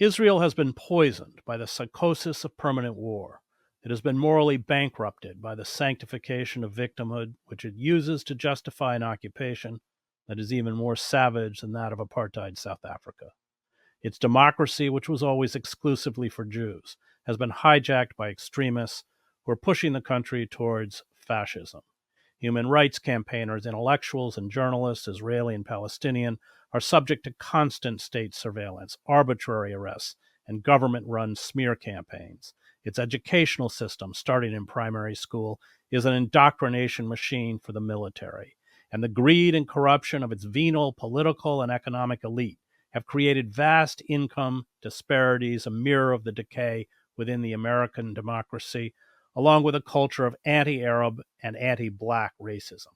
Israel has been poisoned by the psychosis of permanent war. It has been morally bankrupted by the sanctification of victimhood, which it uses to justify an occupation that is even more savage than that of apartheid South Africa. Its democracy, which was always exclusively for Jews, has been hijacked by extremists who are pushing the country towards fascism. Human rights campaigners, intellectuals, and journalists, Israeli and Palestinian, are subject to constant state surveillance, arbitrary arrests, and government-run smear campaigns. Its educational system, starting in primary school, is an indoctrination machine for the military. And the greed and corruption of its venal political and economic elite have created vast income disparities, a mirror of the decay within the American democracy, along with a culture of anti-Arab and anti-Black racism.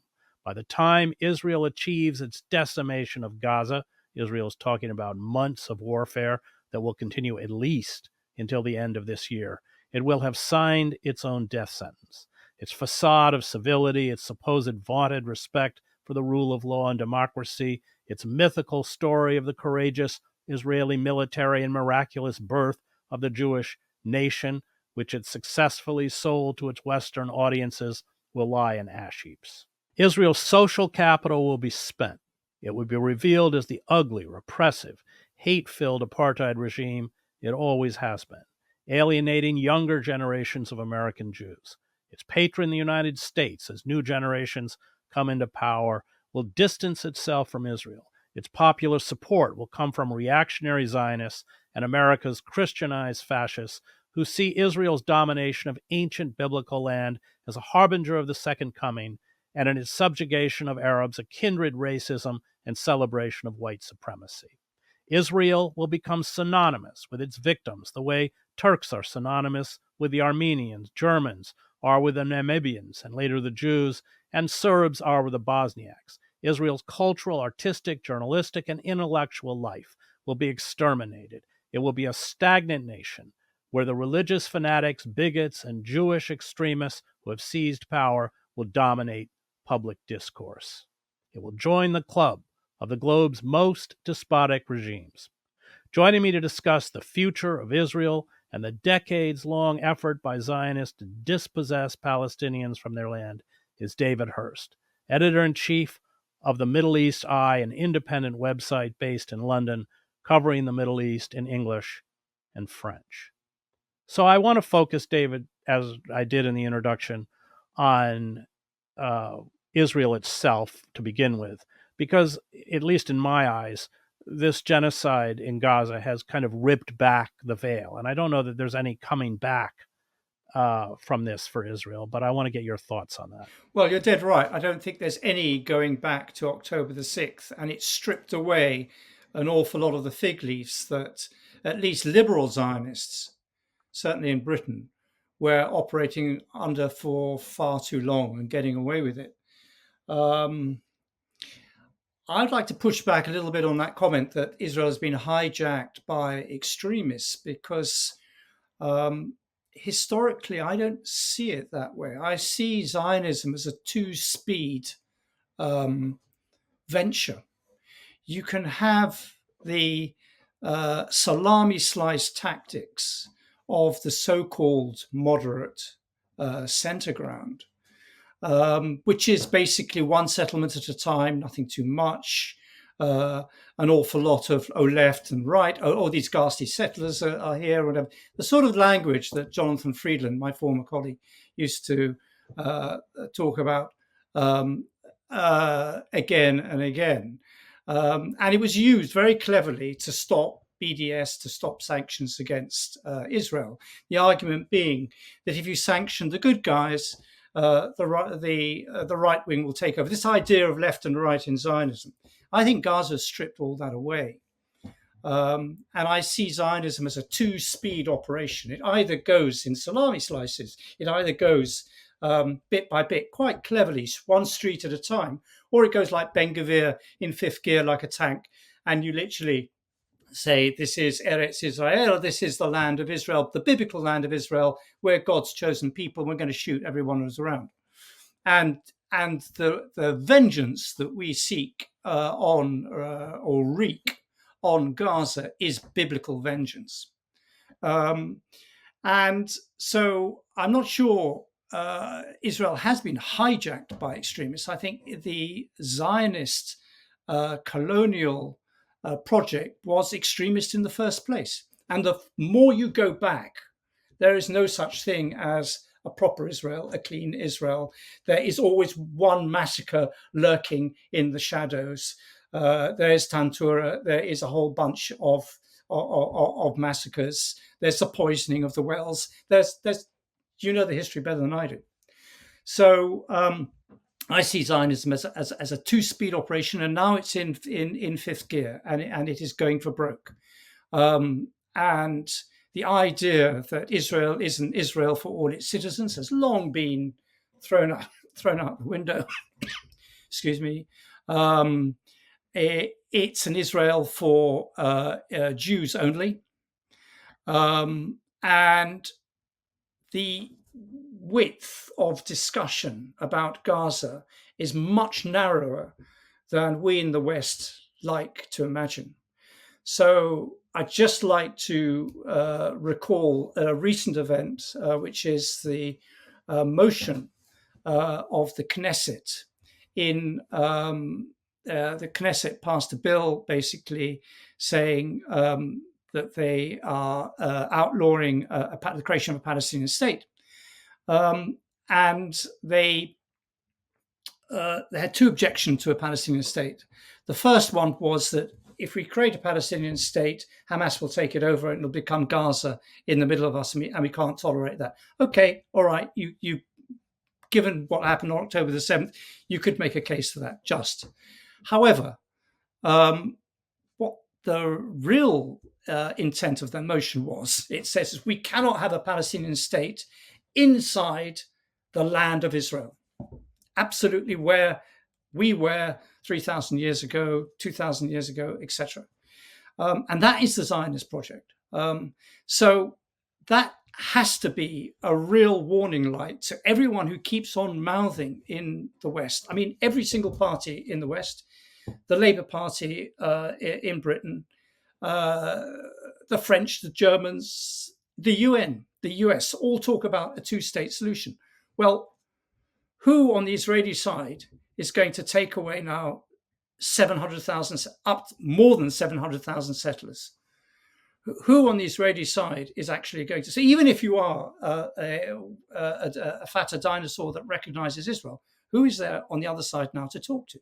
By the time Israel achieves its decimation of Gaza, Israel is talking about months of warfare that will continue at least until the end of this year. It will have signed its own death sentence. Its facade of civility, its supposed vaunted respect for the rule of law and democracy, its mythical story of the courageous Israeli military and miraculous birth of the Jewish nation, which it successfully sold to its Western audiences, will lie in ash heaps. Israel's social capital will be spent. It will be revealed as the ugly, repressive, hate-filled apartheid regime it always has been, alienating younger generations of American Jews. Its patron, the United States, as new generations come into power, will distance itself from Israel. Its popular support will come from reactionary Zionists and America's Christianized fascists who see Israel's domination of ancient biblical land as a harbinger of the Second Coming, and in its subjugation of Arabs a kindred racism and celebration of white supremacy. Israel will become synonymous with its victims the way Turks are synonymous with the Armenians, Germans are with the Namibians, and later the Jews, and Serbs are with the Bosniaks. Israel's cultural, artistic, journalistic, and intellectual life will be exterminated. It will be a stagnant nation where the religious fanatics, bigots, and Jewish extremists who have seized power will dominate public discourse. It will join the club of the globe's most despotic regimes. Joining me to discuss the future of Israel and the decades-long effort by Zionists to dispossess Palestinians from their land is David Hearst, editor-in-chief of the Middle East Eye, an independent website based in London, covering the Middle East in English and French. So I want to focus, David, as I did in the introduction, on Israel itself to begin with, because, at least in my eyes, this genocide in Gaza has kind of ripped back the veil. And I don't know that there's any coming back from this for Israel, but I want to get your thoughts on that. Well, you're dead right. I don't think there's any going back to October the 6th, and it stripped away an awful lot of the fig leaves that at least liberal Zionists, certainly in Britain, were operating under for far too long and getting away with it. I'd like to push back a little bit on that comment that Israel has been hijacked by extremists, because historically, I don't see it that way. I see Zionism as a two-speed venture. You can have the salami slice tactics of the so-called moderate center ground, which is basically one settlement at a time, nothing too much, an awful lot of left and right, these ghastly settlers are here, whatever. The sort of language that Jonathan Friedland, my former colleague, used to talk about again and again. And it was used very cleverly to stop BDS, to stop sanctions against Israel. The argument being that if you sanction the good guys, the right wing will take over. This idea of left and right in Zionism, I think Gaza stripped all that away. And I see Zionism as a two-speed operation. It either goes in salami slices, it either goes bit by bit, quite cleverly, one street at a time, or it goes like Ben Gvir in fifth gear, like a tank, and you literally say, this is Eretz Israel, this is the land of Israel, the biblical land of Israel, we're God's chosen people, we're going to shoot everyone who's around. And the vengeance that we seek or wreak on Gaza is biblical vengeance. Um, and so I'm not sure Israel has been hijacked by extremists. I think the Zionist colonial project was extremist in the first place. And the more you go back, there is no such thing as a proper Israel, a clean Israel. There is always one massacre lurking in the shadows. There is Tantura. There is a whole bunch of massacres. There's the poisoning of the wells. There's you know the history better than I do. So I see Zionism as a two-speed operation, and now it's in fifth gear, and it is going for broke. And the idea that Israel isn't Israel for all its citizens has long been thrown out the window. Excuse me. It's an Israel for Jews only, and the width of discussion about Gaza is much narrower than we in the West like to imagine. So I'd just like to recall a recent event, which is the motion of the Knesset. In the Knesset passed a bill basically saying that they are outlawing the creation of a Palestinian state. And they had two objections to a Palestinian state. The first one was that if we create a Palestinian state, Hamas will take it over and it'll become Gaza in the middle of us, and we can't tolerate that. Okay, all right, you given what happened on October the 7th, you could make a case for that, just. However, what the real intent of the motion was, it says we cannot have a Palestinian state inside the land of Israel. Absolutely where we were 3,000 years ago, 2,000 years ago, etc. And that is the Zionist project. So that has to be a real warning light to everyone who keeps on mouthing in the West. I mean, every single party in the West, the Labour Party in Britain, the French, the Germans, the UN, the US, all talk about a two-state solution. Well, who on the Israeli side is going to take away now 700,000, up more than 700,000 settlers? Who on the Israeli side is actually going to say, even if you are a fatter dinosaur that recognizes Israel, who is there on the other side now to talk to?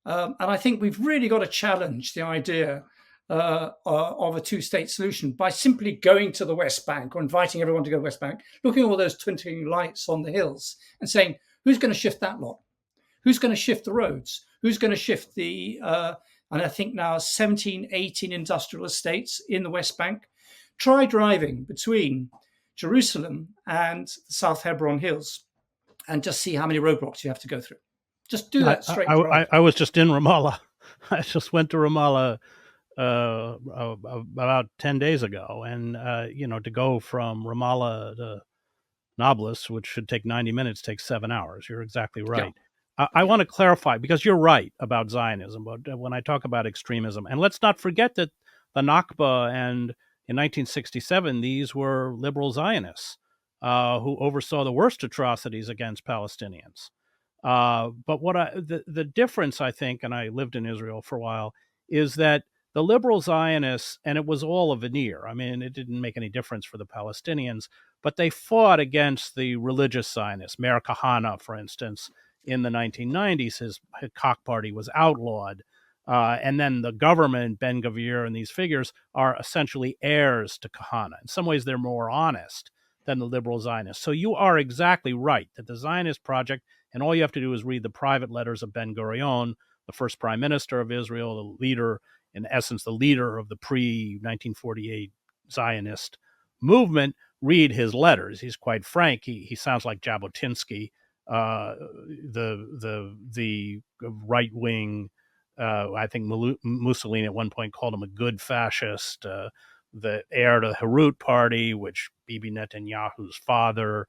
And I think we've really got to challenge the idea of a two-state solution by simply going to the West Bank or inviting everyone to go to the West Bank, looking at all those twinkling lights on the hills and saying, who's going to shift that lot? Who's going to shift the roads? Who's going to shift the, and I think now 17, 18 industrial estates in the West Bank? Try driving between Jerusalem and the South Hebron Hills and just see how many roadblocks you have to go through. Just do that straight drive. I was just in Ramallah. I just went to Ramallah about 10 days ago. And, to go from Ramallah to Nablus, which should take 90 minutes, takes 7 hours. You're exactly right. Yeah. I want to clarify, because you're right about Zionism, but when I talk about extremism, and let's not forget that the Nakba and in 1967, these were liberal Zionists who oversaw the worst atrocities against Palestinians. But the difference, I think, and I lived in Israel for a while, is that the liberal Zionists, and it was all a veneer. I mean, it didn't make any difference for the Palestinians, but they fought against the religious Zionists. Meir Kahane, for instance, in the 1990s, his Koch party was outlawed. And then the government, Ben-Gvir, and these figures are essentially heirs to Kahane. In some ways, they're more honest than the liberal Zionists. So you are exactly right that the Zionist project, and all you have to do is read the private letters of Ben-Gurion, the first prime minister of Israel, the leader, in essence, the leader of the pre-1948 Zionist movement, read his letters. He's quite frank. He sounds like Jabotinsky, the right-wing, I think Mussolini at one point called him a good fascist, the heir to the Herut party, which Bibi Netanyahu's father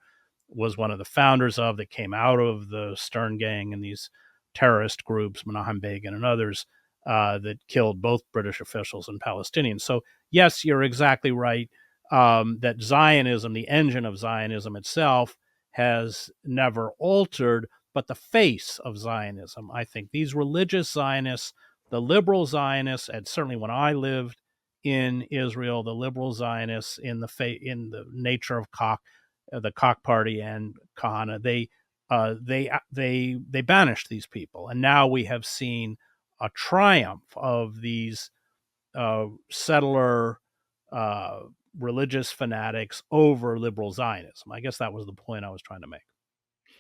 was one of the founders of, that came out of the Stern Gang and these terrorist groups, Menachem Begin and others. that killed both British officials and Palestinians. So, yes, you're exactly right that Zionism, the engine of Zionism itself, has never altered, but the face of Zionism, I think, these religious Zionists, the liberal Zionists, and certainly when I lived in Israel, the liberal Zionists in the nature of the Koch party and Kahana, they banished these people, and now we have seen a triumph of these settler uh, religious fanatics over liberal Zionism. I guess that was the point I was trying to make.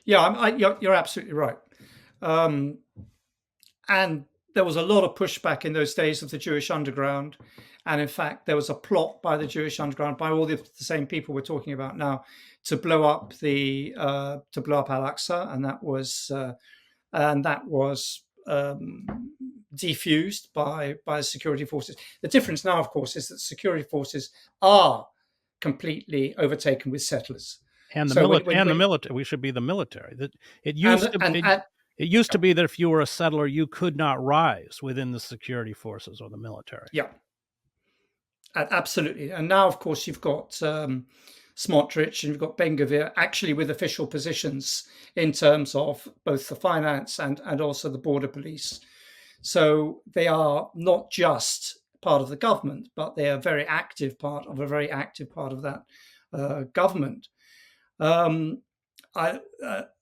Yeah, you're absolutely right. Um, and there was a lot of pushback in those days of the Jewish underground. And in fact, there was a plot by the Jewish underground, by all the same people we're talking about now, to blow up Al-Aqsa, and that was defused by security forces. The difference now, of course, is that security forces are completely overtaken with settlers. And the So military. We should be the military. That it used to. and It used to be that if you were a settler, you could not rise within the security forces or the military. yeah, absolutely. And now, of course, you've got Smotrich and you've got Ben-Gvir actually with official positions in terms of both the finance and also the border police. So they are not just part of the government, but they are a very active part of that government.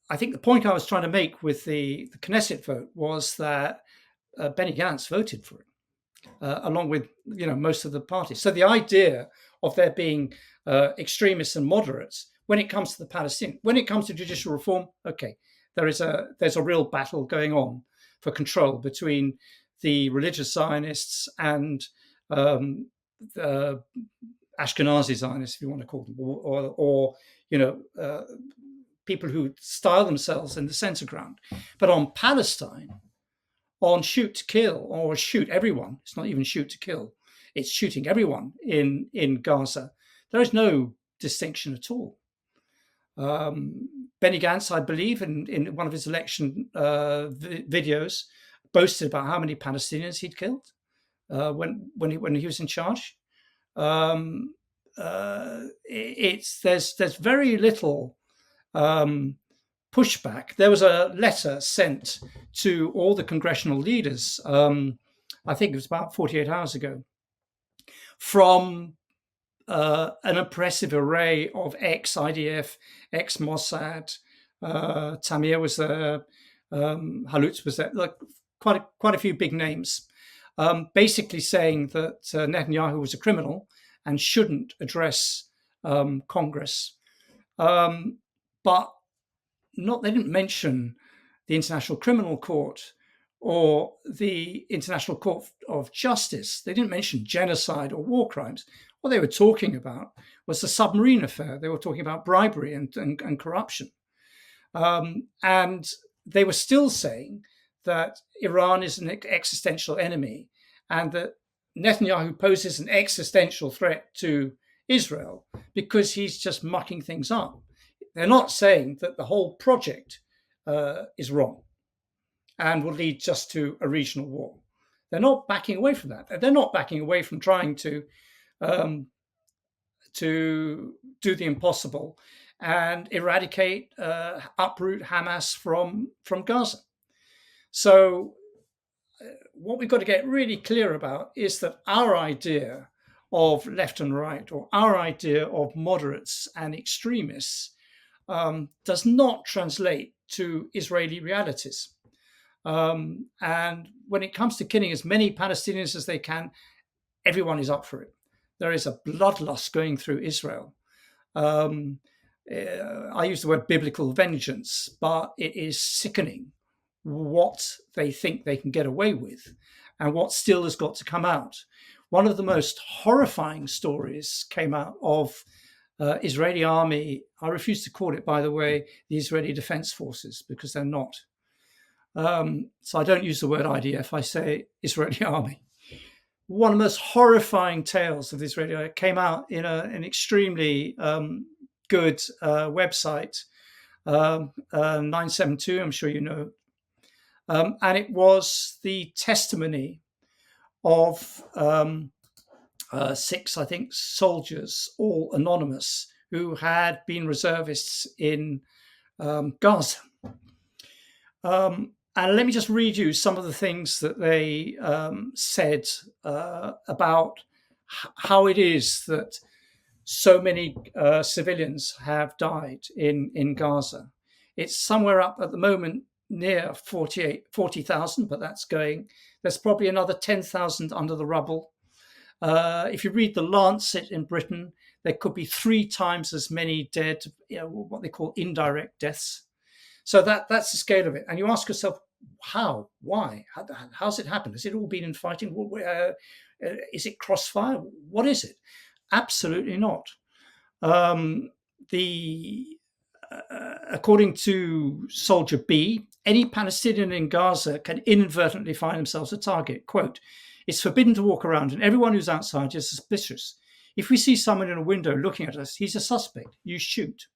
I think the point I was trying to make with the Knesset vote was that Benny Gantz voted for it, along with most of the parties. So the idea of there being extremists and moderates when it comes to the Palestinian, when it comes to judicial reform, okay, there's a real battle going on for control between the religious Zionists and the Ashkenazi Zionists, if you want to call them, or people who style themselves in the center ground. But on Palestine, on shoot to kill or shoot everyone, it's not even shoot to kill, it's shooting everyone in Gaza, there is no distinction at all. Benny Gantz, I believe, in one of his election videos, boasted about how many Palestinians he'd killed when he was in charge. There's very little pushback. There was a letter sent to all the congressional leaders, I think it was about 48 hours ago, from an impressive array of ex-IDF, ex-Mossad. Tamir was there, Halutz was there, like quite a few big names, basically saying that Netanyahu was a criminal and shouldn't address Congress. But they didn't mention the International Criminal Court or the International Court of Justice. They didn't mention genocide or war crimes. What they were talking about was the submarine affair. They were talking about bribery and corruption. And they were still saying that Iran is an existential enemy and that Netanyahu poses an existential threat to Israel because he's just mucking things up. They're not saying that the whole project is wrong and will lead just to a regional war. They're not backing away from that. They're not backing away from trying to do the impossible and eradicate, uproot Hamas from Gaza. So what we've got to get really clear about is that our idea of left and right, or our idea of moderates and extremists, does not translate to Israeli realities. And when it comes to killing as many Palestinians as they can, everyone is up for it. There is a bloodlust going through Israel. I use the word biblical vengeance, but it is sickening what they think they can get away with and what still has got to come out. One of the most horrifying stories came out of Israeli army. I refuse to call it, by the way, the Israeli Defense Forces, because they're not. So I don't use the word IDF, I say Israeli army. One of the most horrifying tales of the Israeli army came out in an extremely good website, 972, I'm sure you know. And it was the testimony of 6, I think, soldiers, all anonymous, who had been reservists in Gaza. And let me just read you some of the things that they said about how it is that so many civilians have died in Gaza. It's somewhere up at the moment near 40,000, but there's probably another 10,000 under the rubble. If you read the Lancet in Britain, there could be 3 times as many dead, what they call indirect deaths. So that's the scale of it. And you ask yourself, how? Why? How's it happened? Has it all been in fighting? Is it crossfire? What is it? Absolutely not. According to Soldier B, any Palestinian in Gaza can inadvertently find themselves a target. Quote, it's forbidden to walk around and everyone who's outside is suspicious. If we see someone in a window looking at us, he's a suspect. You shoot.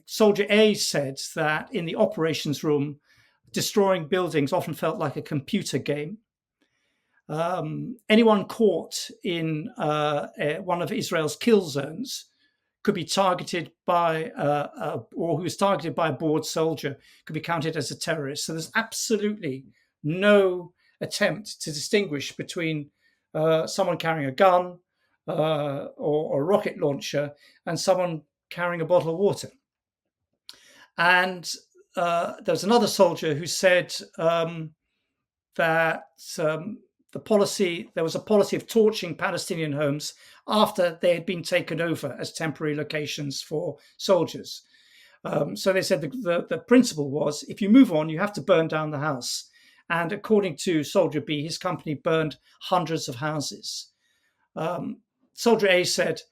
Soldier A said that in the operations room, destroying buildings often felt like a computer game. Anyone caught in one of Israel's kill zones could be targeted by, or who was targeted by a bored soldier, could be counted as a terrorist. So there's absolutely no attempt to distinguish between someone carrying a gun or a rocket launcher and someone carrying a bottle of water. And there's another soldier who said that there was a policy of torching Palestinian homes after they had been taken over as temporary locations for soldiers. So they said the principle was, if you move on, you have to burn down the house. And according to Soldier B, his company burned hundreds of houses. Soldier A said,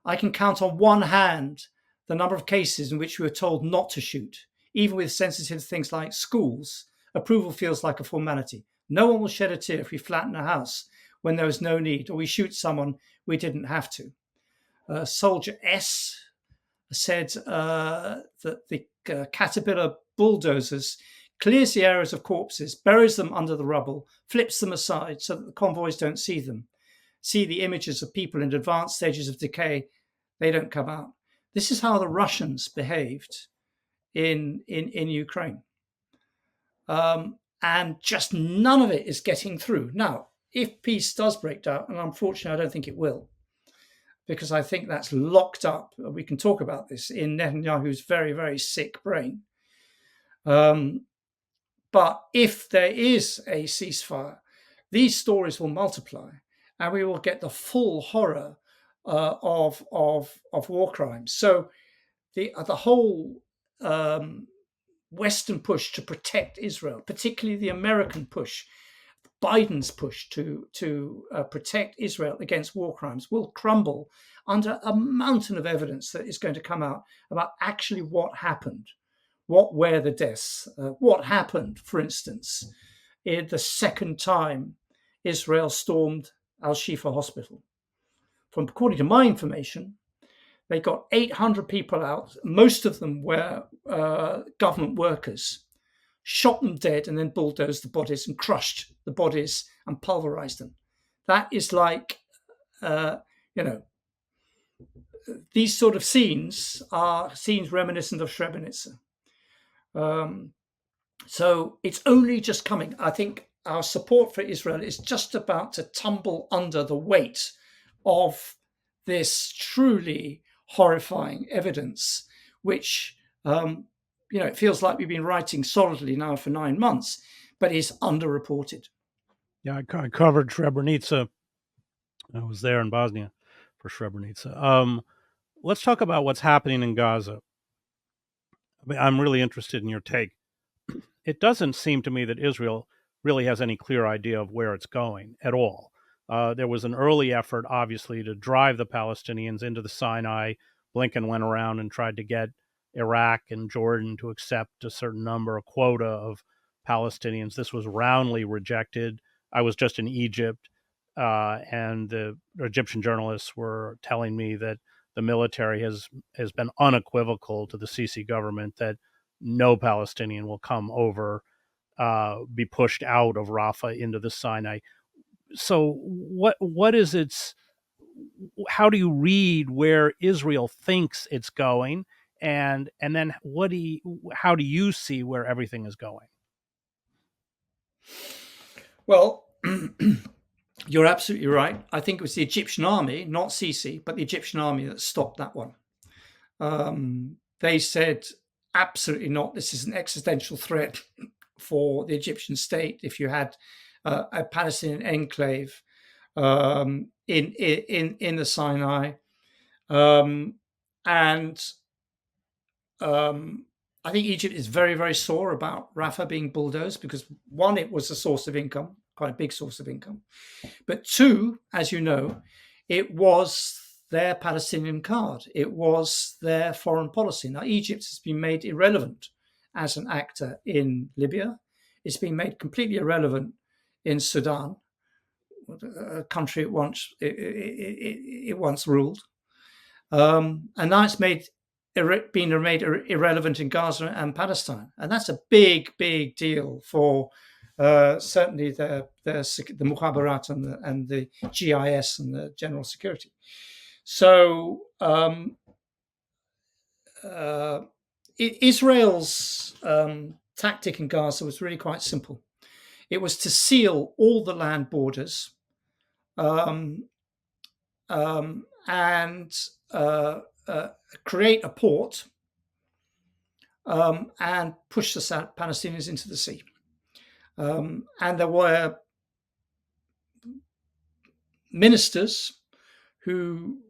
I can count on one hand the number of cases in which we were told not to shoot. Even with sensitive things like schools, approval feels like a formality. No one will shed a tear if we flatten a house when there is no need, or we shoot someone we didn't have to. Soldier S said that the Caterpillar bulldozers clears the areas of corpses, buries them under the rubble, flips them aside so that the convoys don't see them. See the images of people in advanced stages of decay, they don't come out. This is how the Russians behaved in Ukraine. And just none of it is getting through. Now, if peace does break down, and unfortunately I don't think it will, because I think that's locked up, we can talk about this, in Netanyahu's very, very sick brain. But if there is a ceasefire, these stories will multiply and we will get the full horror of war crimes. So the whole Western push to protect Israel, particularly the American push, Biden's push to protect Israel against war crimes, will crumble under a mountain of evidence that is going to come out about actually what happened, what were the deaths, what happened, for instance, in the second time Israel stormed Al-Shifa Hospital. According to my information, they got 800 people out. Most of them were government workers, shot them dead and then bulldozed the bodies and crushed the bodies and pulverized them. That is like, these sort of scenes are scenes reminiscent of Srebrenica. So it's only just coming. I think our support for Israel is just about to tumble under the weight of this truly horrifying evidence, which, it feels like we've been writing solidly now for 9 months, but is underreported. Yeah, I covered Srebrenica. I was there in Bosnia for Srebrenica. Let's talk about what's happening in Gaza. I'm really interested in your take. It doesn't seem to me that Israel really has any clear idea of where it's going at all. There was an early effort, obviously, to drive the Palestinians into the Sinai. Blinken went around and tried to get Iraq and Jordan to accept a certain number, a quota of Palestinians. This was roundly rejected. I was just in Egypt, and the Egyptian journalists were telling me that the military has been unequivocal to the Sisi government that no Palestinian will come over be pushed out of Rafah into the Sinai. So what is its? How do you read where Israel thinks it's going, and then how do you see where everything is going? Well, you're absolutely right. I think it was the Egyptian army, not Sisi, but the Egyptian army that stopped that one. They said, absolutely not. This is an existential threat for the Egyptian state. If you had a Palestinian enclave in the Sinai, and I think Egypt is very, very sore about Rafah being bulldozed because, one, it was a source of income, quite a big source of income. But two, as you know, it was their Palestinian card. It was their foreign policy. Now, Egypt has been made irrelevant as an actor in Libya. It's been made completely irrelevant in Sudan, a country it once ruled. And now it's been made irrelevant in Gaza and Palestine. And that's a big, big deal for certainly the Mukhabarat and the GIS and the general security. So Israel's tactic in Gaza was really quite simple. It was to seal all the land borders and create a port and push the Palestinians into the sea. And there were ministers who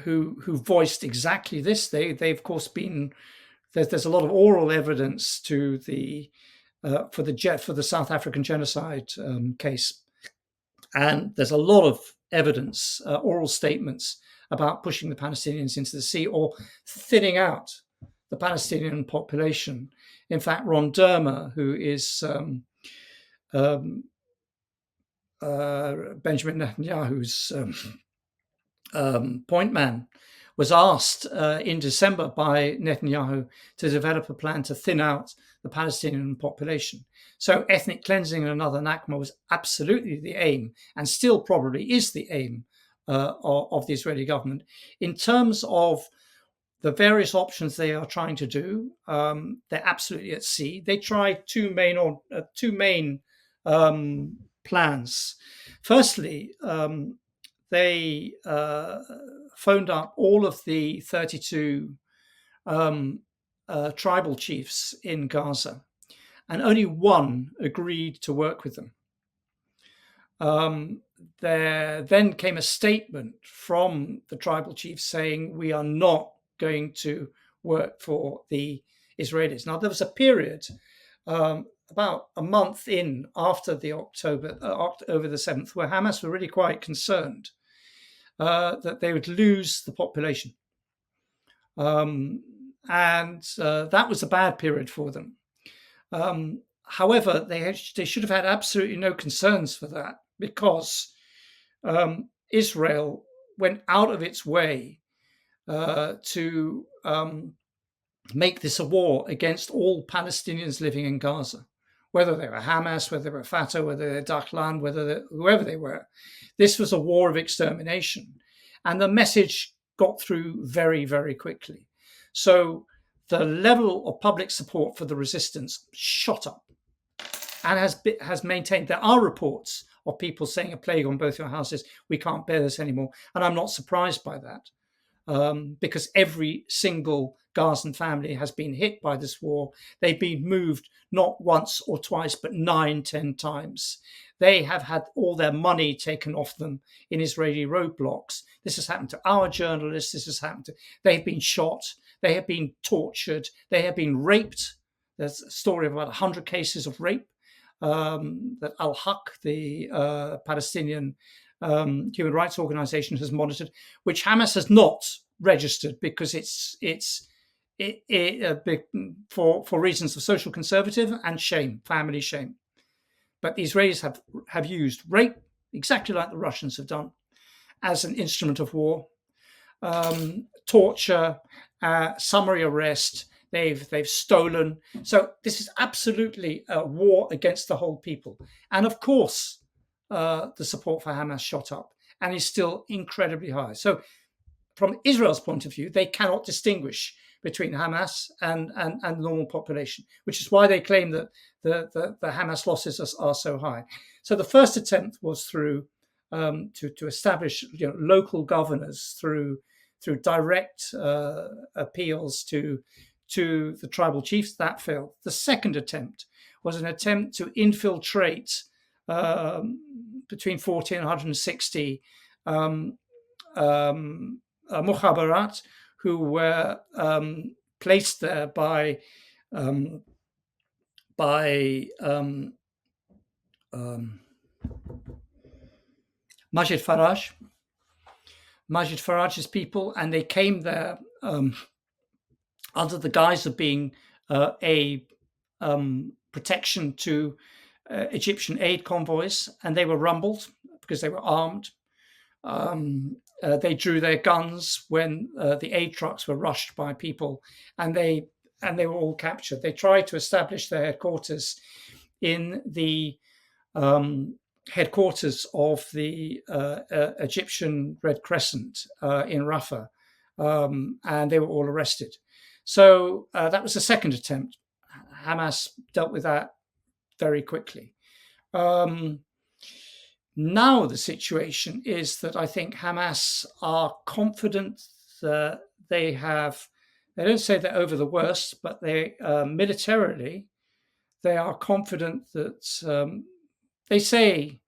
voiced exactly this. They of course been there's a lot of oral evidence to the for the South African genocide case, and there's a lot of evidence, oral statements about pushing the Palestinians into the sea or thinning out the Palestinian population. In fact, Ron Dermer, who is Benjamin Netanyahu's point man, was asked in December by Netanyahu to develop a plan to thin out the Palestinian population. So ethnic cleansing and another Nakba was absolutely the aim, and still probably is the aim of the Israeli government. In terms of the various options they are trying to do, they're absolutely at sea. They tried two main plans. Firstly, they phoned up all of the 32 tribal chiefs in Gaza, and only one agreed to work with them. There then came a statement from the tribal chiefs saying, we are not going to work for the Israelis. Now, there was a period about a month in after the October the 7th, where Hamas were really quite concerned that they would lose the population. And that was a bad period for them. However, they should have had absolutely no concerns for that, because Israel went out of its way to make this a war against all Palestinians living in Gaza, whether they were Hamas, whether they were Fatah, whether they were Dahlan, whoever they were. This was a war of extermination. And the message got through very, very quickly. So the level of public support for the resistance shot up and has maintained. There are reports of people saying, a plague on both your houses, we can't bear this anymore. And I'm not surprised by that, because every single Gazan family has been hit by this war. They've been moved not once or twice, but 9-10 times. They have had all their money taken off them in Israeli roadblocks. This has happened to our journalists. They've been shot. They have been tortured. They have been raped. There's a story of about 100 cases of rape that Al-Haq, the Palestinian human rights organization, has monitored, which Hamas has not registered because for reasons of social conservative and shame, family shame. But the Israelis have used rape, exactly like the Russians have done, as an instrument of war, torture, summary arrest. they've stolen. So this is absolutely a war against the whole people. And of course, the support for Hamas shot up and is still incredibly high. So from Israel's point of view, they cannot distinguish between Hamas and the normal population, which is why they claim that the Hamas losses are so high. So the first attempt was through to establish local governors through direct appeals to the tribal chiefs. That failed. The second attempt was an attempt to infiltrate between 40 and 160 mukhabarat, who were placed there by Majid Faraj's people, and they came there under the guise of being a protection to Egyptian aid convoys, and they were rumbled because they were armed. They drew their guns when the aid trucks were rushed by people, and they were all captured. They tried to establish their headquarters in the headquarters of the Egyptian Red Crescent in Rafah, and they were all arrested. So that was the second attempt. Hamas dealt with that very quickly. Now the situation is that I think Hamas are confident that they don't say they're over the worst, but they militarily, they are confident that they say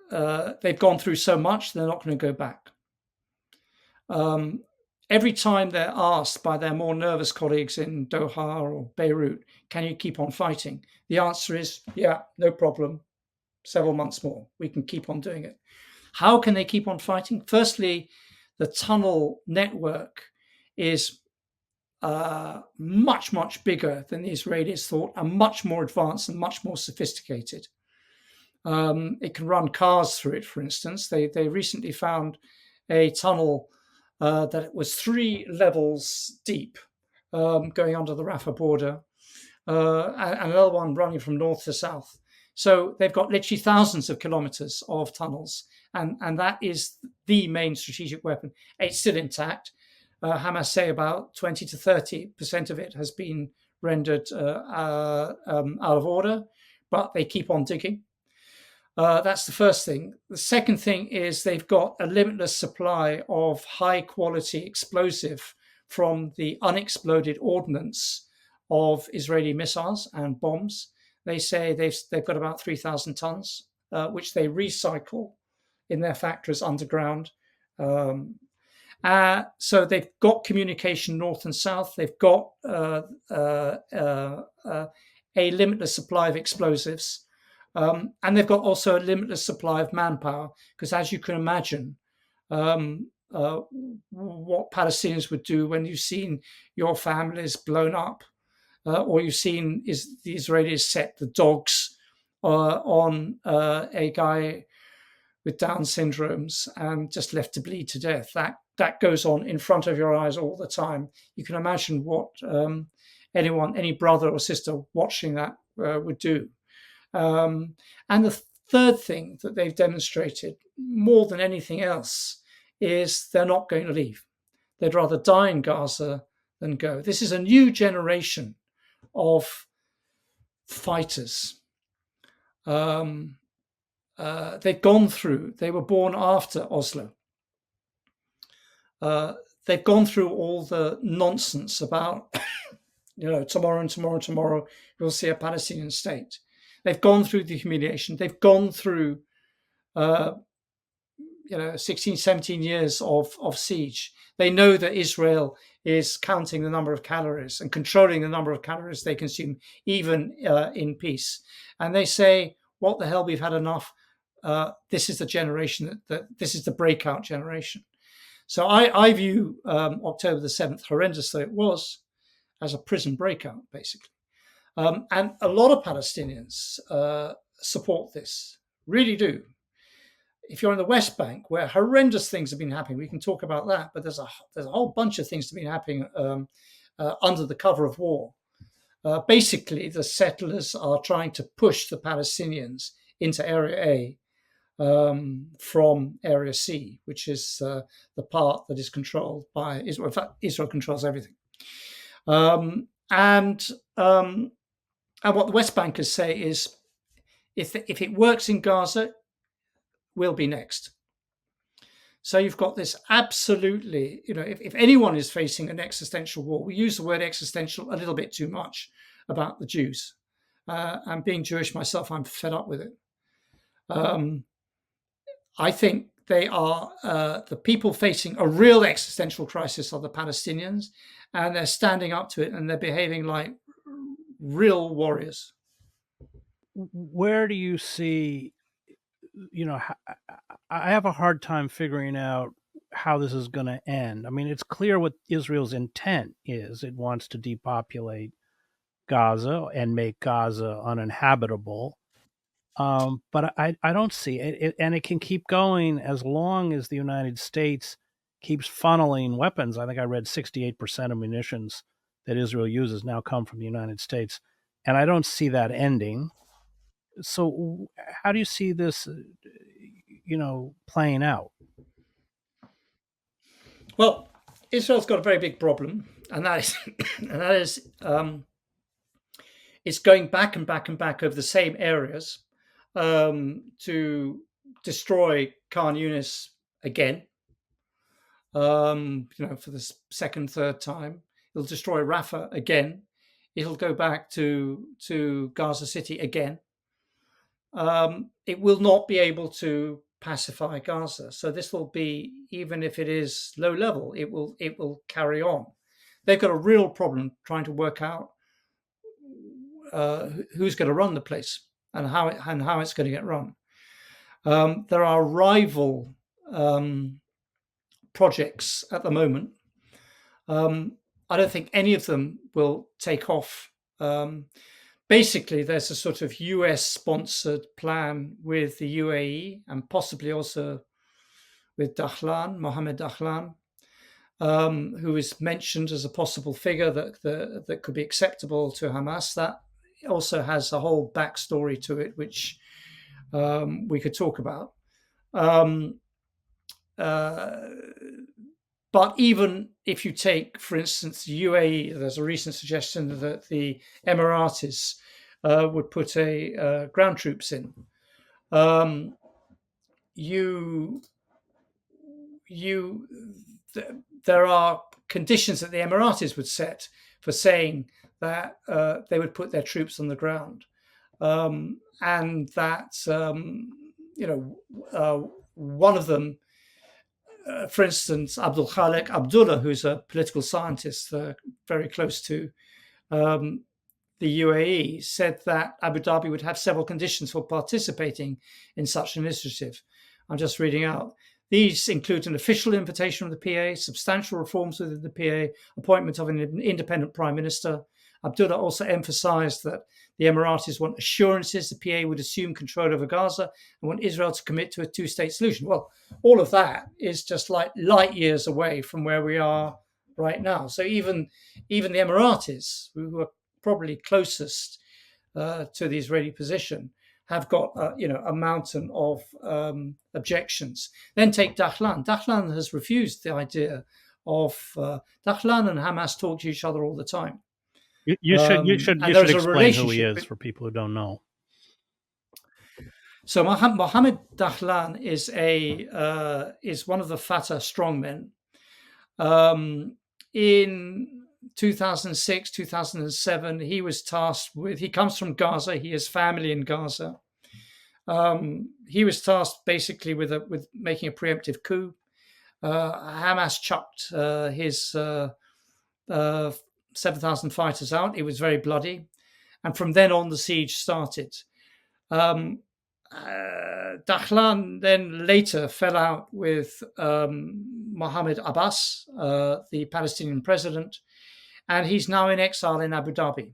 they've gone through so much, they're not going to go back. Every time they're asked by their more nervous colleagues in Doha or Beirut, can you keep on fighting? The answer is, yeah, no problem. Several months more, we can keep on doing it. How can they keep on fighting? Firstly, the tunnel network is much, much bigger than the Israelis thought, and much more advanced and much more sophisticated. It can run cars through it, for instance. They recently found a tunnel that was 3 levels deep, going under the Rafah border, and another one running from north to south. So they've got literally thousands of kilometers of tunnels, and that is the main strategic weapon. It's still intact. Hamas say about 20 to 30% of it has been rendered out of order, but they keep on digging. That's the first thing. The second thing is they've got a limitless supply of high quality explosive from the unexploded ordnance of Israeli missiles and bombs. They say they've got about 3,000 tons, which they recycle in their factories underground. So they've got communication north and south. They've got a limitless supply of explosives. And they've got also a limitless supply of manpower, because as you can imagine, what Palestinians would do when you've seen your families blown up, or you've seen is the Israelis set the dogs on a guy with Down syndromes and just left to bleed to death. That goes on in front of your eyes all the time. You can imagine what any brother or sister watching that would do. And the third thing that they've demonstrated more than anything else is they're not going to leave. They'd rather die in Gaza than go. This is a new generation of fighters. They've gone through, they were born after Oslo. They've gone through all the nonsense about, tomorrow, we'll see a Palestinian state. They've gone through the humiliation. They've gone through, 16, 17 years of siege. They know that Israel is counting the number of calories and controlling the number of calories they consume, even in peace. And they say, what the hell, we've had enough. This is the generation that this is the breakout generation. So I view October the 7th, horrendous though it was, as a prison breakout, basically. And a lot of Palestinians support this, really do. If you're in the West Bank, where horrendous things have been happening, we can talk about that, but there's a whole bunch of things that have been happening under the cover of war. Basically, the settlers are trying to push the Palestinians into Area A from Area C, which is the part that is controlled by Israel. In fact, Israel controls everything. And what the West Bankers say is, if it works in Gaza, we'll be next. So you've got this absolutely, if anyone is facing an existential war, we use the word existential a little bit too much about the Jews. And being Jewish myself, I'm fed up with it. I think they are the people facing a real existential crisis are the Palestinians, and they're standing up to it, and they're behaving like real warriors. Where do you see, I have a hard time figuring out how this is going to end. I mean, it's clear what Israel's intent is. It wants to depopulate Gaza and make Gaza uninhabitable. But I don't see it, and it can keep going as long as the United States keeps funneling weapons. I think I read 68% of munitions that Israel uses now come from the United States, and I don't see that ending. So, how do you see this, playing out? Well, Israel's got a very big problem, and that is it's going back and back and back over the same areas to destroy Khan Yunis again. For the second, third time, it'll destroy Rafah again. It'll go back to Gaza City again. It will not be able to pacify Gaza. So this will be, even if it is low level, it will carry on. They've got a real problem trying to work out who's going to run the place and how it's going to get run. There are rival projects at the moment. I don't think any of them will take off. Basically, there's a sort of US-sponsored plan with the UAE and possibly also with Dahlan, Mohammed Dahlan, who is mentioned as a possible figure that could be acceptable to Hamas. That also has a whole backstory to it, which we could talk about. But even if you take, for instance, UAE, there's a recent suggestion that the Emiratis would put ground troops in. There are conditions that the Emiratis would set for saying that they would put their troops on the ground, and that one of them. For instance, Abdul Khalik Abdullah, who's a political scientist very close to the UAE, said that Abu Dhabi would have several conditions for participating in such an initiative. I'm just reading out. These include an official invitation of the PA, substantial reforms within the PA, appointment of an independent prime minister. Abdullah also emphasized that the Emiratis want assurances the PA would assume control over Gaza and want Israel to commit to a two-state solution. Well, all of that is just like light years away from where we are right now. So even the Emiratis, who are probably closest to the Israeli position, have got a mountain of objections. Then take Dahlan. Dahlan has refused the idea of Dahlan and Hamas talk to each other all the time. You should explain who he is for people who don't know. So Mohammed Dahlan is one of the Fatah strongmen. In 2006, 2007, he was tasked with. He comes from Gaza. He has family in Gaza. He was tasked basically with making a preemptive coup. Hamas chucked his 7,000 fighters out. It was very bloody. And from then on, the siege started. Dahlan then later fell out with Mohammed Abbas, the Palestinian president, and he's now in exile in Abu Dhabi.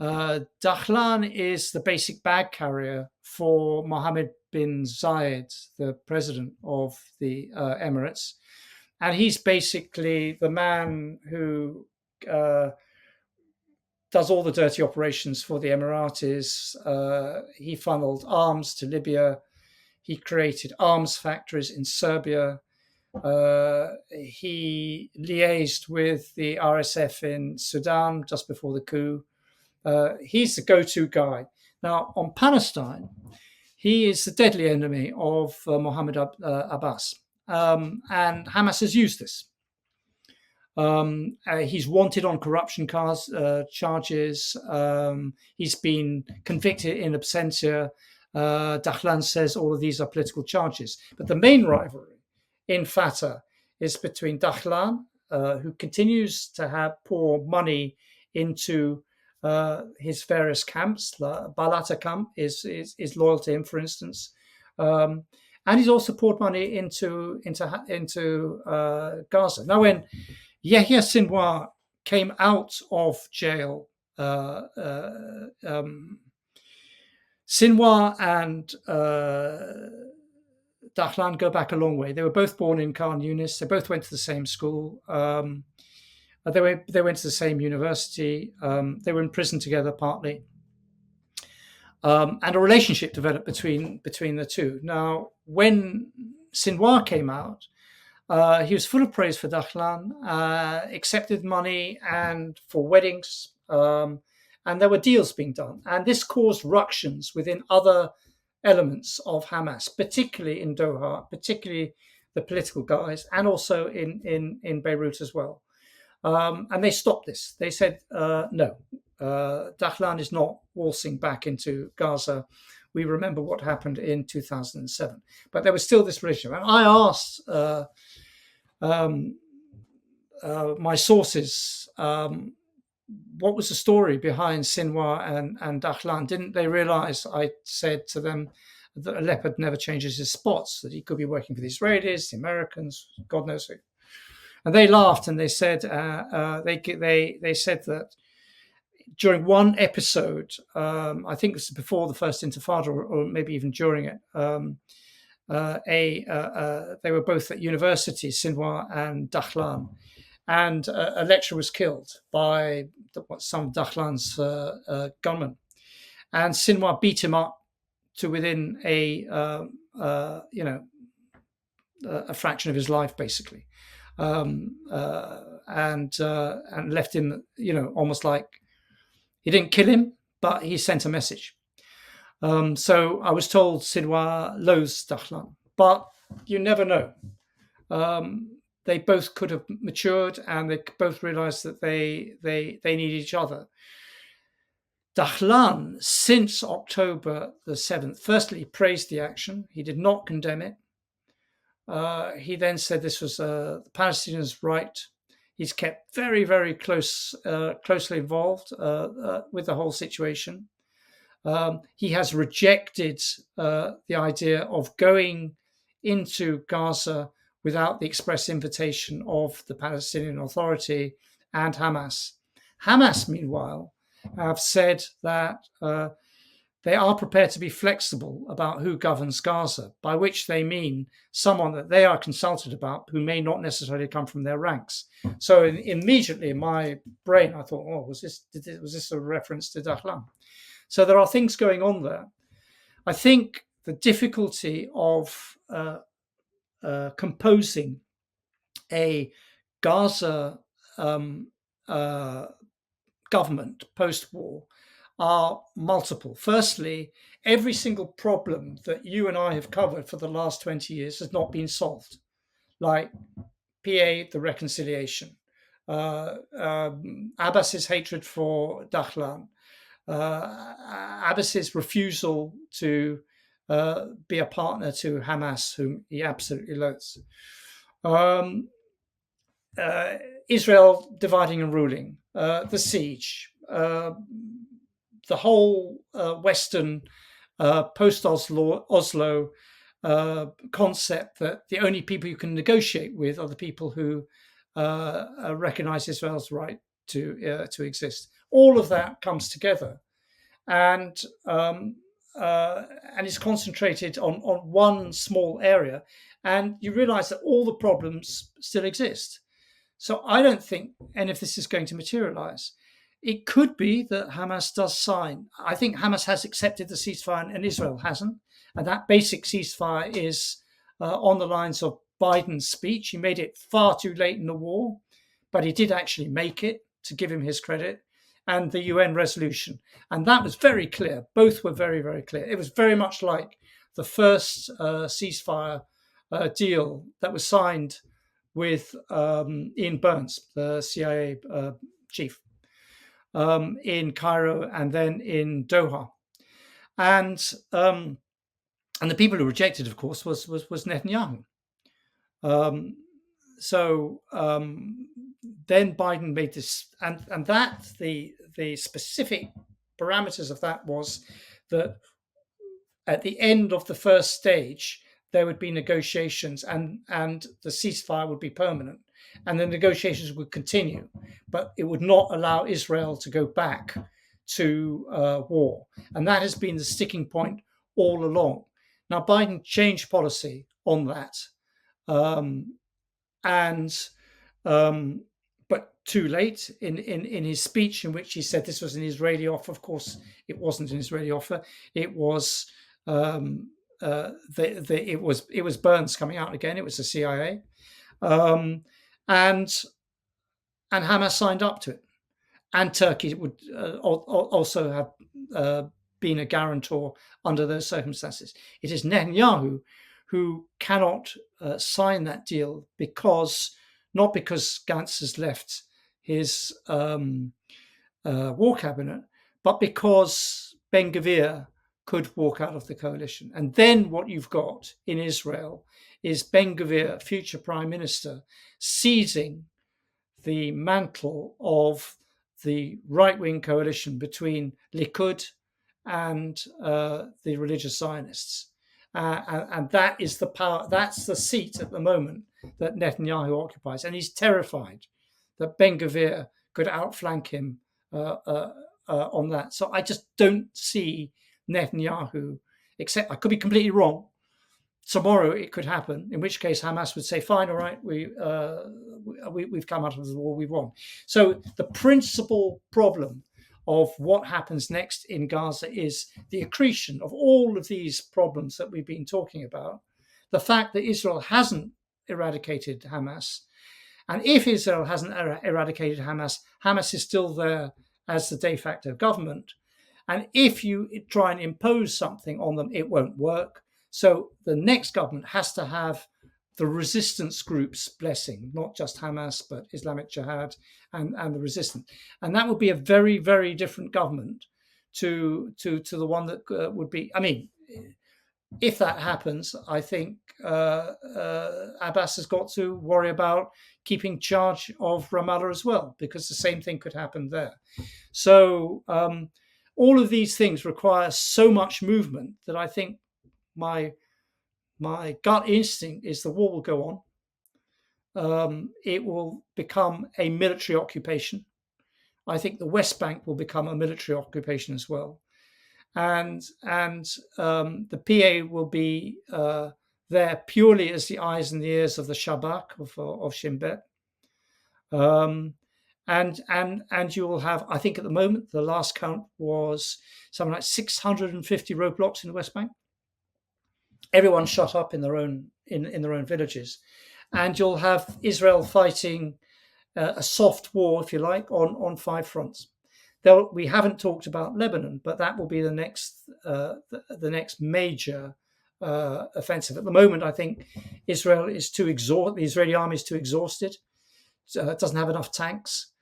Dahlan is the basic bag carrier for Mohammed bin Zayed, the president of the Emirates. And he's basically the man who does all the dirty operations for the Emiratis. He funneled arms to Libya. He created arms factories in Serbia. He liaised with the RSF in Sudan just before the coup. He's the go-to guy. Now, on Palestine, he is the deadly enemy of Mohammed Abbas. And Hamas has used this. He's wanted on corruption charges. He's been convicted in absentia. Dahlan says all of these are political charges. But the main rivalry in Fatah is between Dahlan, who continues to pour money into his various camps. Balata camp is loyal to him, for instance. And he's also poured money into Gaza. Now, when Yahya Sinwar came out of jail, Sinwar and Dahlan go back a long way. They were both born in Khan Yunis. They both went to the same school. They went to the same university. They were in prison together partly. And a relationship developed between the two. Now, when Sinwar came out, he was full of praise for Dahlan, accepted money and for weddings, and there were deals being done. And this caused ructions within other elements of Hamas, particularly in Doha, particularly the political guys, and also in Beirut as well. And they stopped this. They said, no, Dahlan is not waltzing back into Gaza. We remember what happened in 2007. But there was still this relationship. And I asked my sources, what was the story behind Sinwar and Dahlan? Didn't they realize, I said to them, that a leopard never changes his spots, that he could be working for the Israelis, the Americans, God knows who. And they laughed and they said they said that during one episode, I think it was before the first Intifada or maybe even during it, they were both at university, Sinwar and Dahlan, and a lecturer was killed by some of Dahlan's gunmen, and Sinwar beat him up to within a fraction of his life, basically. And left him, almost like he didn't kill him, but he sent a message. So I was told Sinwar loathes Dahlan, but you never know. They both could have matured, and they both realized that they need each other. Dahlan, since October the 7th, firstly praised the action. He did not condemn it. He then said this was the Palestinians' right. He's kept very, very closely involved with the whole situation. He has rejected the idea of going into Gaza without the express invitation of the Palestinian Authority and Hamas. Hamas, meanwhile, have said that they are prepared to be flexible about who governs Gaza, by which they mean someone that they are consulted about who may not necessarily come from their ranks. So immediately in my brain, I thought, oh, was this a reference to Dahlan? So there are things going on there. I think the difficulty of composing a Gaza government post-war are multiple. Firstly, every single problem that you and I have covered for the last 20 years has not been solved, like PA, the reconciliation, Abbas's hatred for Dahlan, Abbas's refusal to be a partner to Hamas, whom he absolutely loathes. Israel dividing and ruling, the siege, the whole Western post-Oslo concept that the only people you can negotiate with are the people who recognize Israel's right to exist. All of that comes together, and is concentrated on one small area, and you realize that all the problems still exist. So I don't think any of this is going to materialize. It could be that Hamas does sign. I think Hamas has accepted the ceasefire and Israel hasn't. And that basic ceasefire is on the lines of Biden's speech. He made it far too late in the war, but he did actually make it, to give him his credit, and the UN resolution. And that was very clear. Both were very, very clear. It was very much like the first ceasefire deal that was signed with Ian Burns, the CIA chief, in Cairo and then in Doha. And the people who rejected, of course, was Netanyahu. So then Biden made this, and that the specific parameters of that was that at the end of the first stage, there would be negotiations, and the ceasefire would be permanent, and the negotiations would continue, but it would not allow Israel to go back to war, and that has been the sticking point all along. Now Biden changed policy on that, but too late in his speech, in which he said this was an Israeli offer. Of course, it wasn't an Israeli offer. It was it was Burns coming out again. It was the CIA, and Hamas signed up to it, and Turkey would also have been a guarantor under those circumstances. It is Netanyahu who cannot sign that deal not because Gantz has left his war cabinet, but because Ben-Gvir could walk out of the coalition. And then what you've got in Israel is Ben-Gvir, future prime minister, seizing the mantle of the right-wing coalition between Likud and the religious Zionists. And that is the power, that's the seat at the moment that Netanyahu occupies. And he's terrified that Ben-Gvir could outflank him on that. So I just don't see Netanyahu, except I could be completely wrong. Tomorrow it could happen, in which case Hamas would say, fine, all right, we've come out of the war, we've won. So the principal problem of what happens next in Gaza is the accretion of all of these problems that we've been talking about. The fact that Israel hasn't eradicated Hamas. And if Israel hasn't eradicated Hamas, Hamas is still there as the de facto government. And if you try and impose something on them, it won't work. So the next government has to have the resistance groups' blessing, not just Hamas, but Islamic Jihad and the resistance. And that would be a very, very different government to the one that would be. I mean, if that happens, I think Abbas has got to worry about keeping charge of Ramallah as well, because the same thing could happen there. So all of these things require so much movement that I think my gut instinct is the war will go on. It will become a military occupation. I think the West Bank will become a military occupation as well. And the PA will be there purely as the eyes and the ears of the Shabak of Shin Bet. And you will have, I think at the moment, the last count was something like 650 roadblocks in the West Bank. Everyone shut up in their own villages, and you'll have Israel fighting a soft war, if you like, on 5 fronts. We haven't talked about Lebanon, but that will be the next major offensive. At the moment, I think Israel is too exhausted. The Israeli army is too exhausted. It doesn't have enough tanks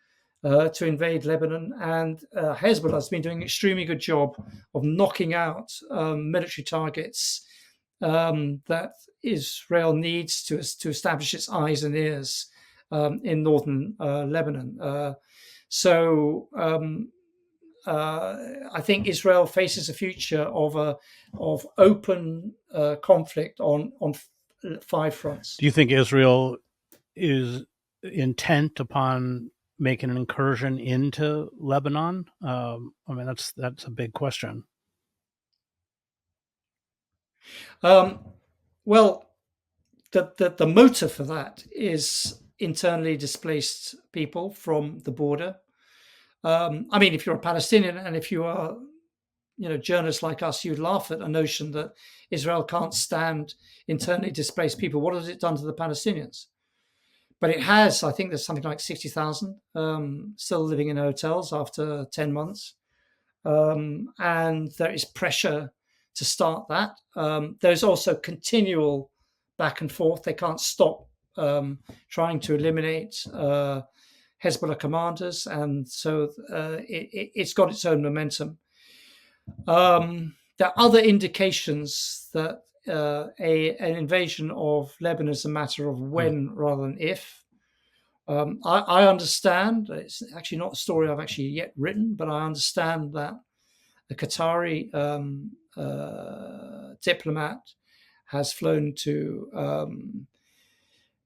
to invade Lebanon, and Hezbollah has been doing an extremely good job of knocking out military targets that Israel needs to establish its eyes and ears in northern Lebanon. So I think Israel faces a future of open conflict on 5 fronts. Do you think Israel is intent upon making an incursion into Lebanon? I mean, that's a big question. Well, the motive for that is internally displaced people from the border. I mean, if you're a Palestinian and if you are, journalists like us, you'd laugh at a notion that Israel can't stand internally displaced people. What has it done to the Palestinians? But it has. I think there's something like 60,000 still living in hotels after 10 months. And there is pressure to start that. There's also continual back and forth. They can't stop trying to eliminate Hezbollah commanders, and so it's got its own momentum. There are other indications that an invasion of Lebanon is a matter of when rather than if. I understand, it's actually not a story I've actually yet written, but I understand that the Qatari diplomat has flown to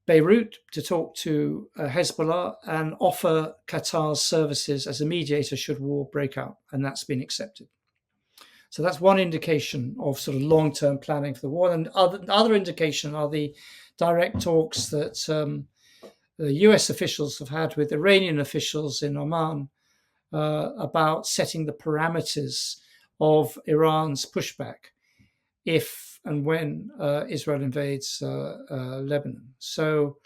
Beirut to talk to Hezbollah and offer Qatar's services as a mediator should war break out, and that's been accepted. So that's one indication of sort of long-term planning for the war. And other indication are the direct talks that the US officials have had with Iranian officials in Oman about setting the parameters of Iran's pushback if and when Israel invades Lebanon. So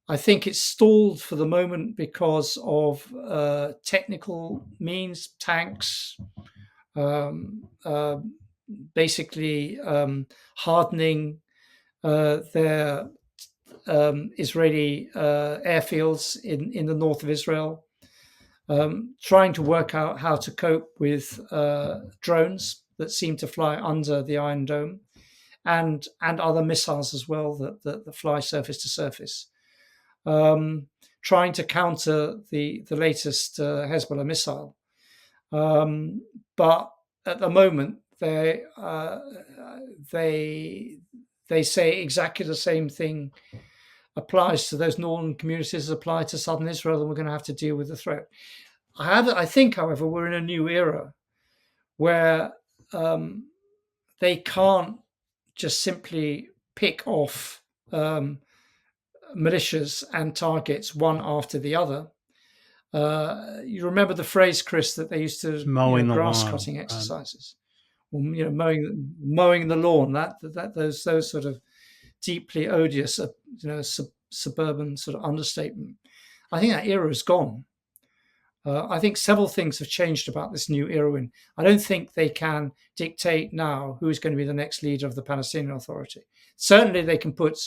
I think it's stalled for the moment because of technical means, tanks, basically hardening their Israeli airfields in the north of Israel, trying to work out how to cope with drones that seem to fly under the Iron Dome, and other missiles as well that fly surface to surface, trying to counter the latest Hezbollah missile. But at the moment, they say exactly the same thing applies to those northern communities as apply to southern Israel, and we're going to have to deal with the threat. I think, however, we're in a new era where they can't just simply pick off militias and targets one after the other. You remember the phrase, Chris, that they used to mowing the grass lawn. cutting exercises, or mowing the lawn. Those sort of deeply odious, suburban sort of understatement. I think that era is gone. I think several things have changed about this new era. I don't think they can dictate now who is going to be the next leader of the Palestinian Authority. Certainly, they can put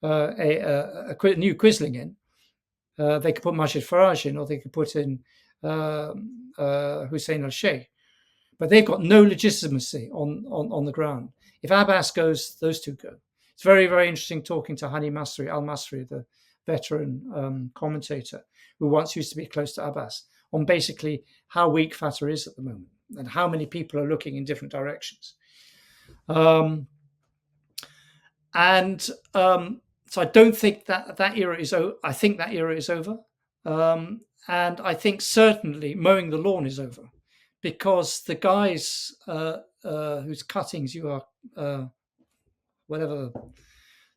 a new Quisling in. They could put Majid Faraj in, or they could put in Hussein al-Sheikh. But they've got no legitimacy on the ground. If Abbas goes, those two go. It's very, very interesting talking to Hani al-Masri, the veteran commentator who once used to be close to Abbas, on basically how weak Fatah is at the moment and how many people are looking in different directions. So I don't think that era is over. I think that era is over. And I think certainly mowing the lawn is over, because the guys whose cuttings you are, whatever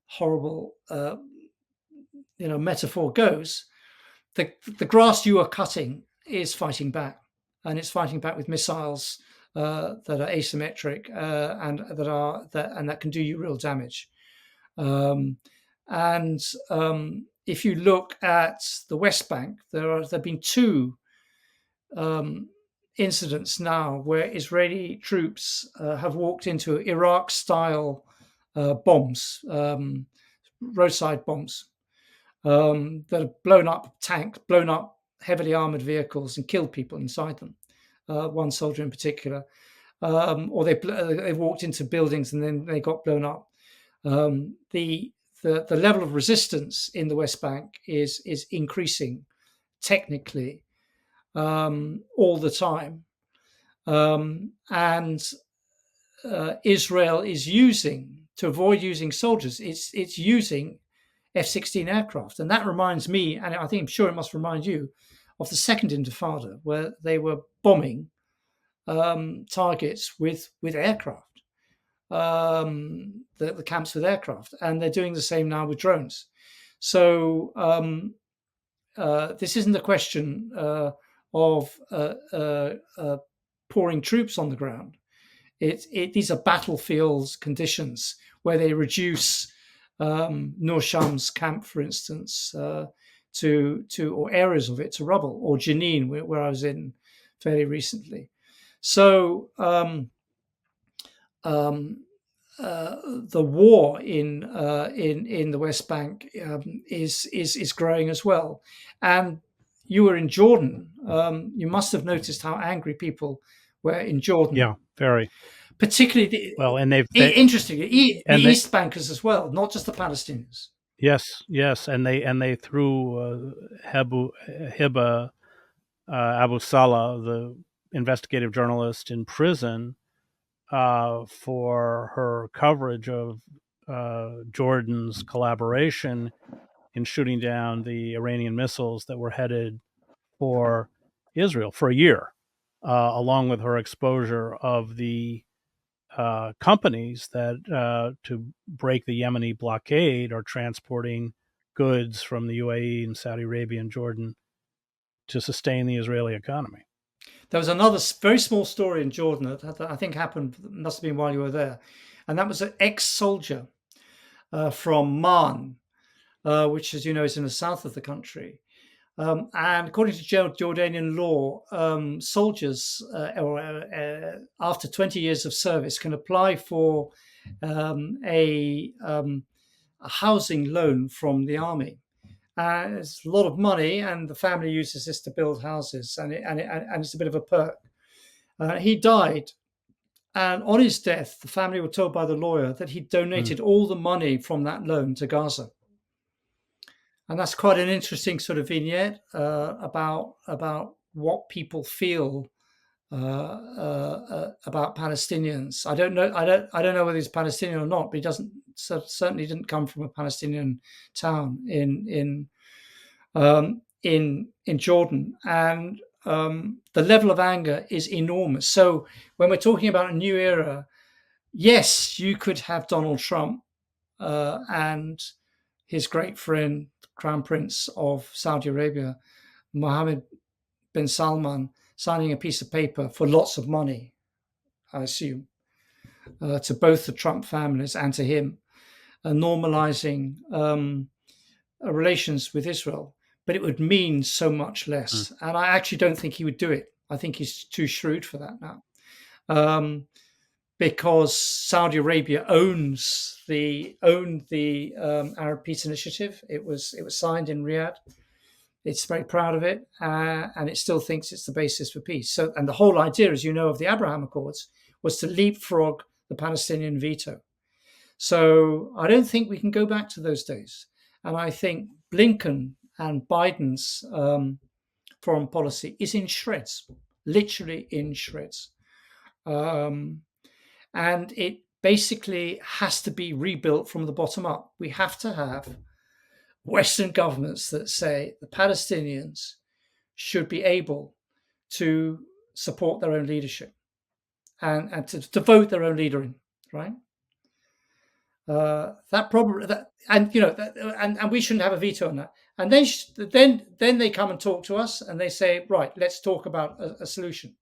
horrible metaphor goes, the grass you are cutting is fighting back, and it's fighting back with missiles that are asymmetric and that can do you real damage. If you look at the West Bank, there have been two incidents now where Israeli troops have walked into Iraq-style bombs, roadside bombs, that have blown up heavily armored vehicles and killed people inside them. One soldier in particular, or they walked into buildings and then they got blown up. The level of resistance in the West Bank is increasing technically all the time, and Israel is using, to avoid using soldiers, it's using F-16 aircraft, and that reminds me, and I'm sure it must remind you, of the Second Intifada, where they were bombing targets with aircraft, the camps with aircraft, and they're doing the same now with drones. So this isn't a question of pouring troops on the ground. These are battlefields conditions where they reduce Nur Sham's camp, for instance, to or areas of it to rubble, or Jenin, where I was in fairly recently. So the war in the West Bank is growing as well. And you were in Jordan. You must have noticed how angry people were in Jordan. Yeah, very. Particularly, interestingly, the East Bankers as well, not just the Palestinians. Yes, and they threw Hiba Abu Salah, the investigative journalist, in prison for her coverage of Jordan's collaboration in shooting down the Iranian missiles that were headed for Israel for a year, along with her exposure of the companies that, to break the Yemeni blockade, are transporting goods from the UAE and Saudi Arabia and Jordan to sustain the Israeli economy. There was another very small story in Jordan that I think happened, must have been while you were there, and that was an ex-soldier from Man, which, as you know, is in the south of the country. And according to Jordanian law, soldiers, after 20 years of service, can apply for a housing loan from the army. It's a lot of money, and the family uses this to build houses, and it's a bit of a perk. He died, and on his death, the family were told by the lawyer that he donated all the money from that loan to Gaza. And that's quite an interesting sort of vignette about what people feel about Palestinians. I don't know whether he's Palestinian or not, but he certainly didn't come from a Palestinian town in Jordan, and the level of anger is enormous. So when we're talking about a new era, yes, you could have Donald Trump and his great friend, Crown Prince of Saudi Arabia, Mohammed bin Salman, signing a piece of paper for lots of money, I assume, to both the Trump families and to him, normalizing relations with Israel. But it would mean so much less. And I actually don't think he would do it. I think he's too shrewd for that now. Because Saudi Arabia owned the Arab Peace Initiative. It was signed in Riyadh. It's very proud of it, and it still thinks it's the basis for peace. So, and the whole idea, as you know, of the Abraham Accords was to leapfrog the Palestinian veto. So I don't think we can go back to those days. And I think Blinken and Biden's foreign policy is in shreds, literally in shreds. And it basically has to be rebuilt from the bottom up. We have to have Western governments that say the Palestinians should be able to support their own leadership and to vote their own leader in, right? And we shouldn't have a veto on that. And then they come and talk to us and they say, right, let's talk about a solution.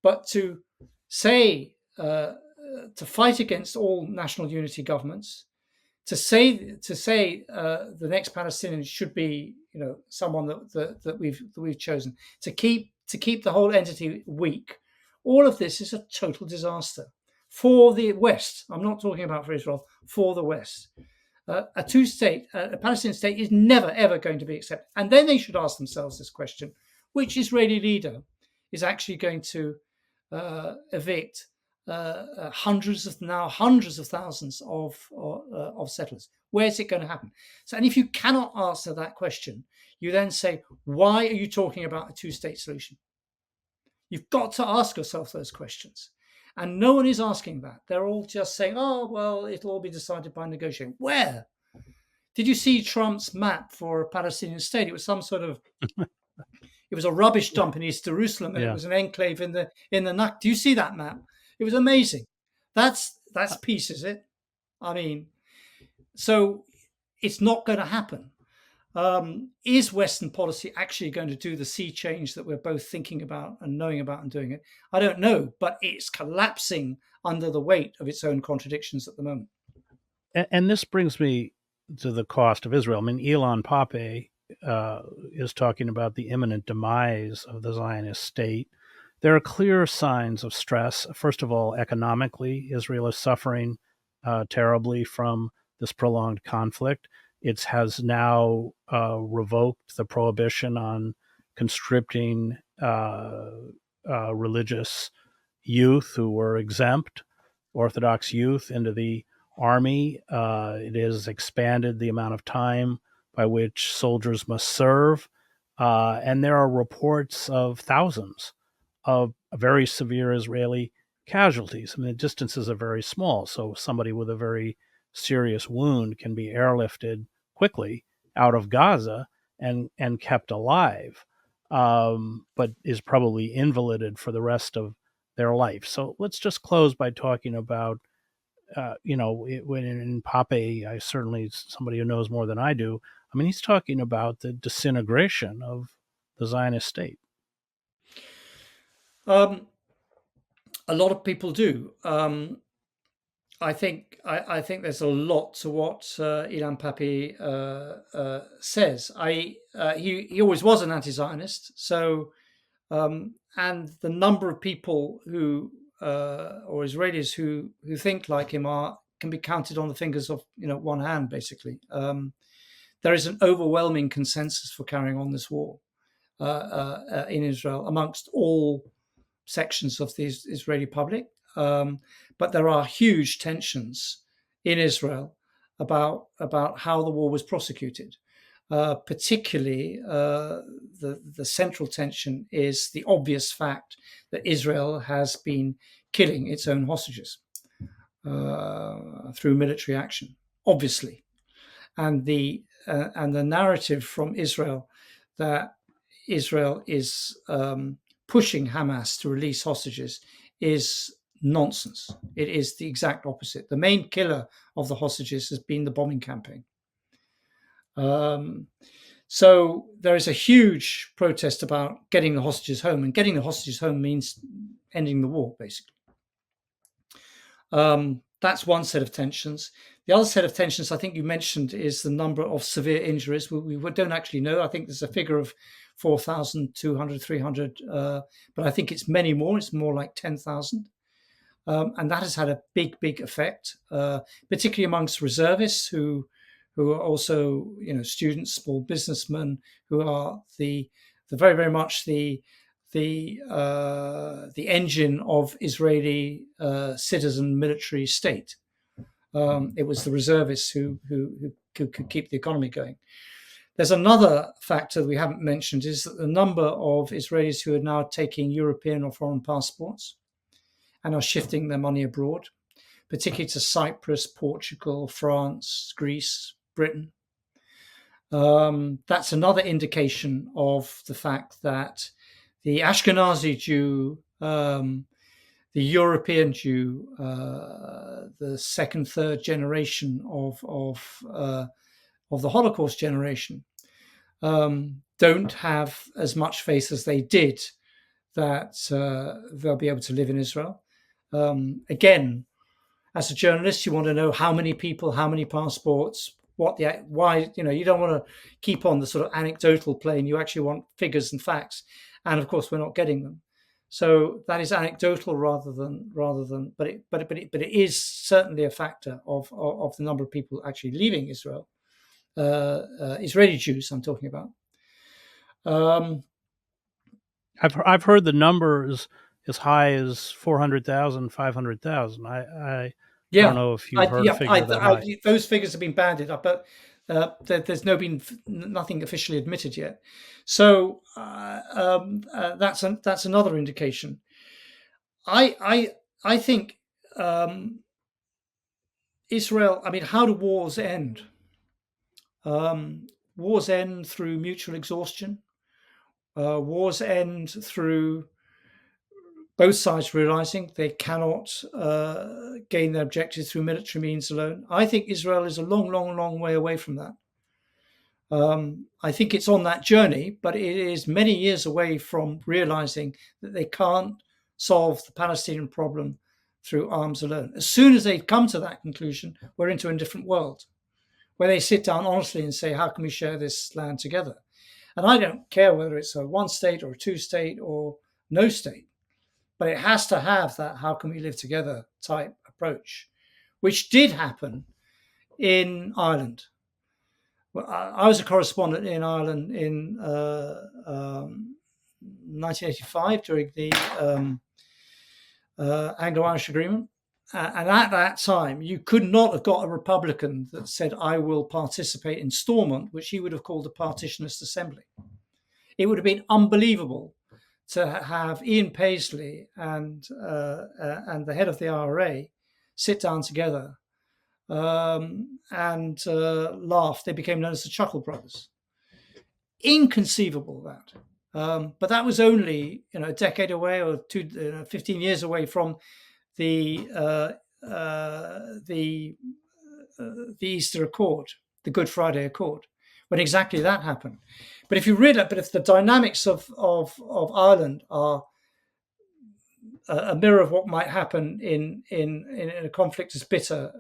But to say to fight against all national unity governments, to say the next Palestinian should be, someone that we've chosen, to keep the whole entity weak, all of this is a total disaster for the West. I'm not talking about for Israel, for the West. A Palestinian state is never ever going to be accepted. And then they should ask themselves this question: which Israeli leader is actually going to evict hundreds of thousands of settlers? Where's it going to happen? So, and if you cannot answer that question, you then say, why are you talking about a two-state solution? You've got to ask yourself those questions. And no one is asking that. They're all just saying, oh, well, it'll all be decided by negotiating. Where? Did you see Trump's map for a Palestinian state? It was some sort of it was a rubbish dump in East Jerusalem, and it was an enclave in the Nakba. Do you see that map? It was amazing. That's peace, is it? I mean, so it's not going to happen. Is Western policy actually going to do the sea change that we're both thinking about and knowing about and doing it? I don't know, but it's collapsing under the weight of its own contradictions at the moment. And this brings me to the cost of Israel. I mean, Elon Pape is talking about the imminent demise of the Zionist state. There are clear signs of stress. First of all, economically, Israel is suffering terribly from this prolonged conflict. It has now revoked the prohibition on conscripting religious youth who were exempt, Orthodox youth, into the army. It has expanded the amount of time by which soldiers must serve. And there are reports of thousands of very severe Israeli casualties. I mean, the distances are very small, so somebody with a very serious wound can be airlifted quickly out of Gaza and kept alive, but is probably invalided for the rest of their life. So let's just close by talking about, when in Pape, I certainly somebody who knows more than I do. I mean, he's talking about the disintegration of the Zionist state. A lot of people do. I think there's a lot to what Ilan Pappy says. He always was an anti-Zionist. So and the number of people who or Israelis who think like him can be counted on the fingers of one hand. Basically, there is an overwhelming consensus for carrying on this war in Israel amongst all sections of the Israeli public. But there are huge tensions in Israel about how the war was prosecuted. Particularly, the central tension is the obvious fact that Israel has been killing its own hostages through military action, obviously, and the narrative from Israel that Israel is pushing Hamas to release hostages is nonsense. It is the exact opposite. The main killer of the hostages has been the bombing campaign. So there is a huge protest about getting the hostages home, and getting the hostages home means ending the war, basically. That's one set of tensions. The other set of tensions I think you mentioned is the number of severe injuries. We don't actually know. I think there's a figure of 4,200, 300, but I think it's many more. It's more like 10,000. And that has had a big effect, particularly amongst reservists who are also students, small businessmen, who are the very much the engine of Israeli citizen military state. It was the reservists who could keep the economy going. There's another factor that we haven't mentioned, is that the number of Israelis who are now taking European or foreign passports and are shifting their money abroad, particularly to Cyprus, Portugal, France, Greece, Britain. That's another indication of the fact that the Ashkenazi Jew, the European Jew, the second, third generation of the Holocaust generation, don't have as much faith as they did that they'll be able to live in Israel. Again, as a journalist, you want to know how many people, how many passports, why. You don't want to keep on the sort of anecdotal plane. You actually want figures and facts, and of course, we're not getting them. So that is anecdotal rather than, but it is certainly a factor of the number of people actually leaving Israel. Israeli Jews, I'm talking about. I've heard the numbers as high as 400,000, 500,000. I don't know if you've heard a figure that high. Those figures have been banded up, but there's been nothing officially admitted yet. So that's another indication. I think Israel. I mean, how do wars end? Wars end through mutual exhaustion. Wars end through both sides realizing they cannot gain their objectives through military means alone. I think Israel is a long, long, long way away from that. I think it's on that journey, but it is many years away from realizing that they can't solve the Palestinian problem through arms alone. As soon as they come to that conclusion, we're into a different world where they sit down honestly and say, how can we share this land together? And I don't care whether it's a one state or a two state or no state, but it has to have that how can we live together type approach, which did happen in Ireland. Well, I was a correspondent in Ireland in 1985 during the Anglo-Irish Agreement. And at that time, you could not have got a Republican that said, I will participate in Stormont, which he would have called a partitionist assembly. It would have been unbelievable to have Ian Paisley and the head of the IRA sit down together and laugh. They became known as the Chuckle Brothers. Inconceivable that. But that was only a decade away or 15 years away from the Easter Accord, the Good Friday Accord, when exactly that happened. But if you read it, but if the dynamics of Ireland are a mirror of what might happen in a conflict as bitter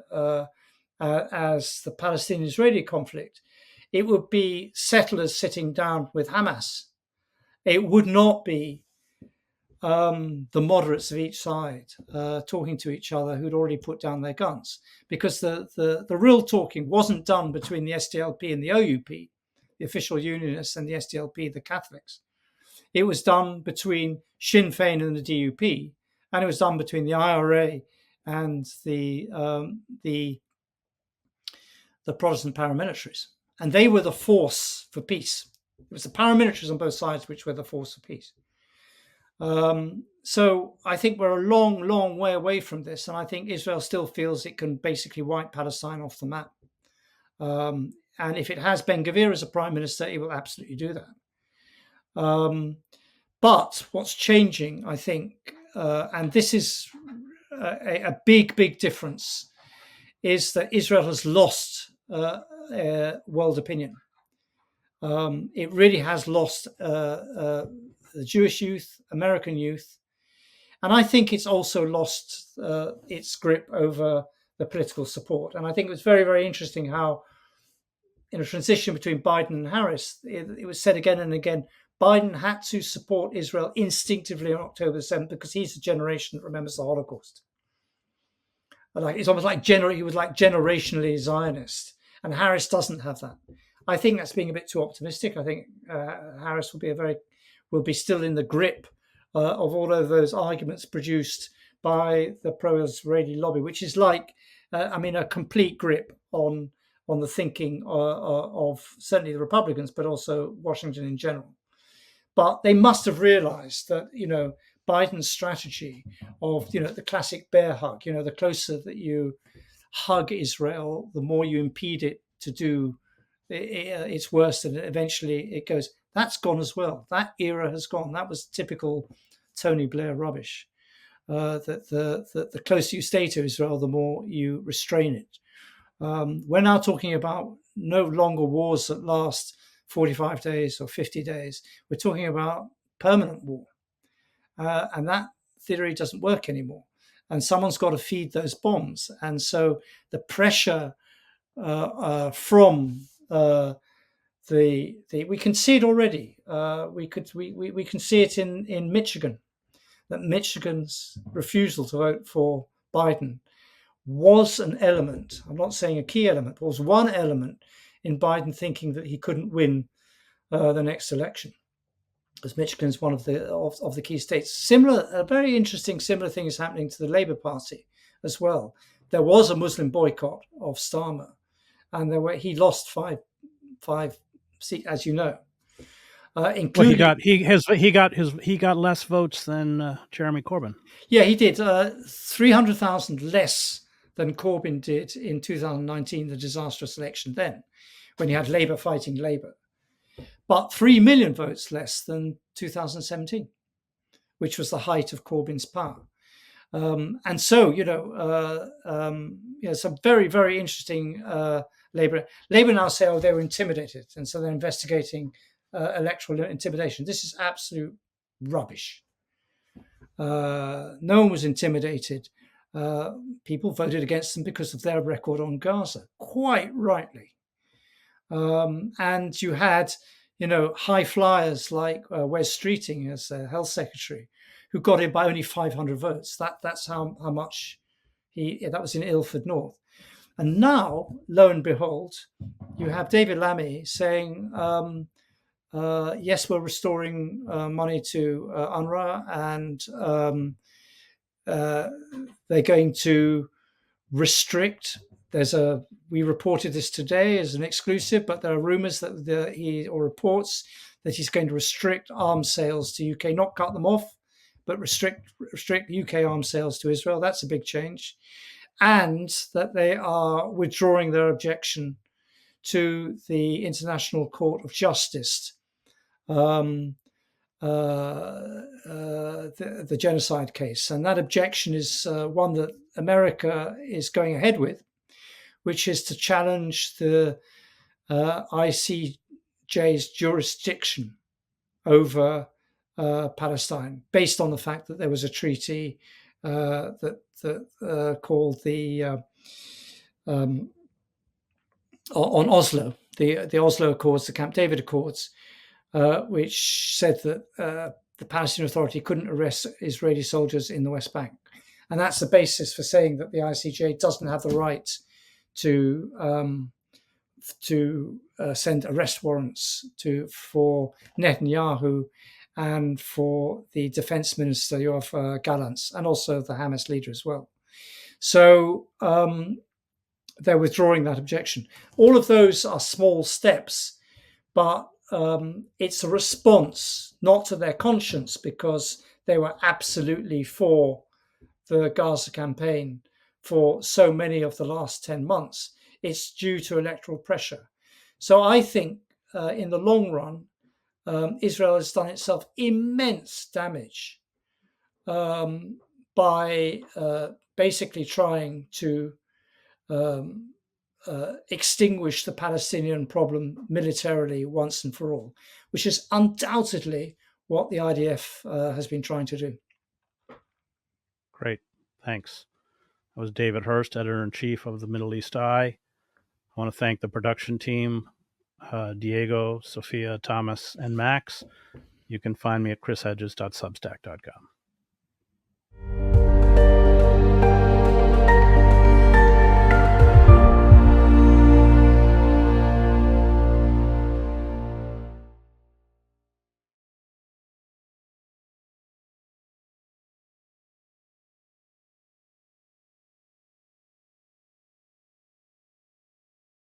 as the Palestinian-Israeli conflict, it would be settlers sitting down with Hamas. It would not be the moderates of each side talking to each other who'd already put down their guns, because the real talking wasn't done between the SDLP and the OUP, the official unionists, and the SDLP, the Catholics. It was done between Sinn Féin and the DUP, and it was done between the IRA and the Protestant paramilitaries. And they were the force for peace. It was the paramilitaries on both sides which were the force for peace. So I think we're a long, long way away from this. And I think Israel still feels it can basically wipe Palestine off the map. And if it has Ben Gvir as a prime minister, it will absolutely do that. But what's changing, I think, and this is a big, big difference, is that Israel has lost world opinion. It really has lost the Jewish youth, American youth, and I think it's also lost its grip over the political support. And I think it was very, very interesting how, in a transition between Biden and Harris, it was said again and again, Biden had to support Israel instinctively on October 7th because he's the generation that remembers the Holocaust. It's almost like he was like generationally Zionist, and Harris doesn't have that. I think that's being a bit too optimistic. I think Harris will be still in the grip of all of those arguments produced by the pro-Israeli lobby, which is like, a complete grip on the thinking of certainly the Republicans, but also Washington in general. But they must have realized that, Biden's strategy of, the classic bear hug, the closer that you hug Israel, the more you impede it to do its worst, and eventually it goes. That's gone as well. That era has gone. That was typical Tony Blair rubbish. That the closer you stay to Israel, the more you restrain it. We're now talking about no longer wars that last 45 days or 50 days. We're talking about permanent war. And that theory doesn't work anymore. And someone's got to feed those bombs. And so the pressure from we can see it already. We can see it in Michigan, that Michigan's refusal to vote for Biden was an element. I'm not saying a key element, but was one element in Biden thinking that he couldn't win the next election, because Michigan's one of the key states. A very interesting similar thing is happening to the Labour Party as well. There was a Muslim boycott of Starmer, and he lost five seats, as you know. Including, he got less votes than Jeremy Corbyn. Yeah, he did 300,000 less than Corbyn did in 2019, the disastrous election then, when you had Labour fighting Labour. But 3 million votes less than 2017, which was the height of Corbyn's power. And so, some very, very interesting Labour now say, oh, they were intimidated, and so they're investigating electoral intimidation. This is absolute rubbish. No one was intimidated. People voted against them because of their record on Gaza, quite rightly. And you had, high flyers like Wes Streeting as health secretary, who got in by only 500 votes. That's how much that was in Ilford North. And now, lo and behold, you have David Lammy saying, yes, we're restoring money to UNRWA, and they're going to restrict. We reported this today as an exclusive, but there are rumors that reports that he's going to restrict arms sales to UK, not cut them off, but restrict UK arms sales to Israel. That's a big change. And that they are withdrawing their objection to the International Court of Justice, the genocide case. And that objection is one that America is going ahead with, which is to challenge the ICJ's jurisdiction over Palestine, based on the fact that there was a treaty that called the on Oslo, the Oslo Accords, the Camp David Accords, which said that the Palestinian Authority couldn't arrest Israeli soldiers in the West Bank. And that's the basis for saying that the ICJ doesn't have the right to send arrest warrants for Netanyahu and for the defense minister, Yoav Gallant, and also the Hamas leader as well. So they're withdrawing that objection. All of those are small steps, but it's a response not to their conscience, because they were absolutely for the Gaza campaign for so many of the last 10 months. It's due to electoral pressure. So I think in the long run, Israel has done itself immense damage by basically trying to extinguish the Palestinian problem militarily once and for all, which is undoubtedly what the IDF has been trying to do. Great, thanks. That was David Hearst, editor-in-chief of the Middle East Eye. I want to thank the production team, Diego, Sophia, Thomas, and Max. You can find me at chrishedges.substack.com.